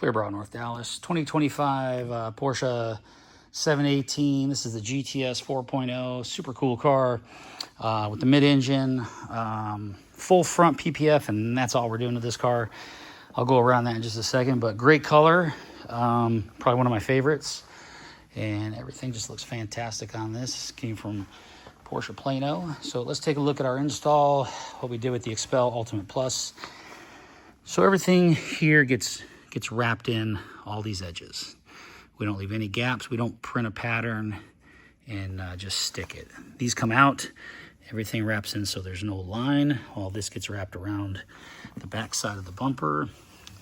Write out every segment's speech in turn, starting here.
Clearbrow, North Dallas. 2025 Porsche 718. This is the GTS 4.0. Super cool car with the mid-engine, full front PPF, and that's all we're doing to this car. I'll go around that in just a second, but great color. Probably one of my favorites. And everything just looks fantastic on this. Came from Porsche Plano. So let's take a look at our install, what we did with the Expel Ultimate Plus. So everything here gets wrapped in all these edges. We don't leave any gaps. We don't print a pattern and just stick it. These come out, everything wraps in so there's no line. All this gets wrapped around the back side of the bumper.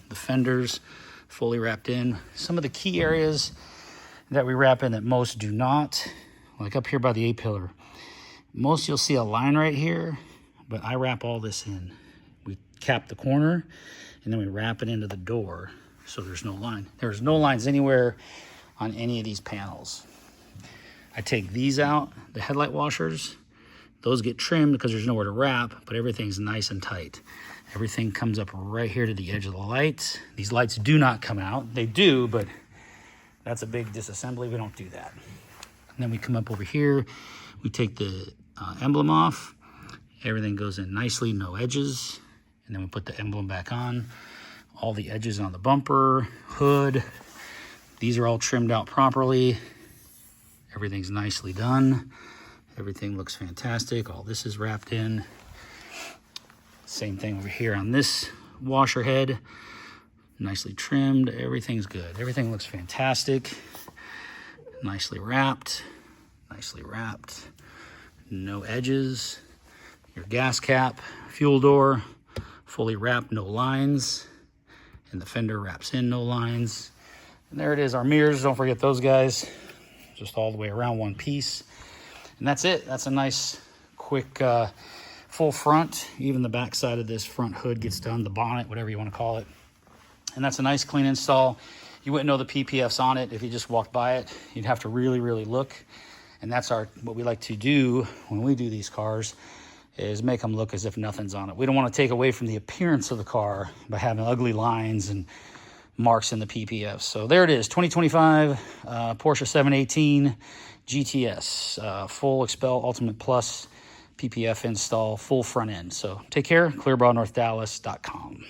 The fenders fully wrapped in. Some of the key areas that we wrap in that most do not, like up here by the A-pillar. Most you'll see a line right here, but I wrap all this in. We cap the corner and then we wrap it into the door so there's no line. There's no lines anywhere on any of these panels. I take these out, the headlight washers. Those get trimmed because there's nowhere to wrap, but everything's nice and tight. Everything comes up right here to the edge of the lights. These lights do not come out. They do, but that's a big disassembly. We don't do that. And then we come up over here. We take the emblem off. Everything goes in nicely, no edges. And then we put the emblem back on. All the edges on the bumper, hood. These are all trimmed out properly. Everything's nicely done. Everything looks fantastic. All this is wrapped in. Same thing over here on this washer head. Nicely trimmed. Everything's good. Everything looks fantastic. Nicely wrapped. Nicely wrapped. No edges. Your gas cap, fuel door, fully wrapped, no lines. And the fender wraps in, no lines. And there it is, our mirrors. Don't forget those guys. Just all the way around one piece. And that's it. That's a nice, quick, full front. Even the back side of this front hood gets done, the bonnet, whatever you want to call it. And that's a nice, clean install. You wouldn't know the PPFs on it if you just walked by it. You'd have to really, really look. And that's what we like to do when we do these cars, is make them look as if nothing's on it. We don't want to take away from the appearance of the car by having ugly lines and marks in the PPF. So there it is, 2025 Porsche 718 GTS, full Expel Ultimate Plus PPF install, full front end. So take care, clearbrownnorthdallas.com.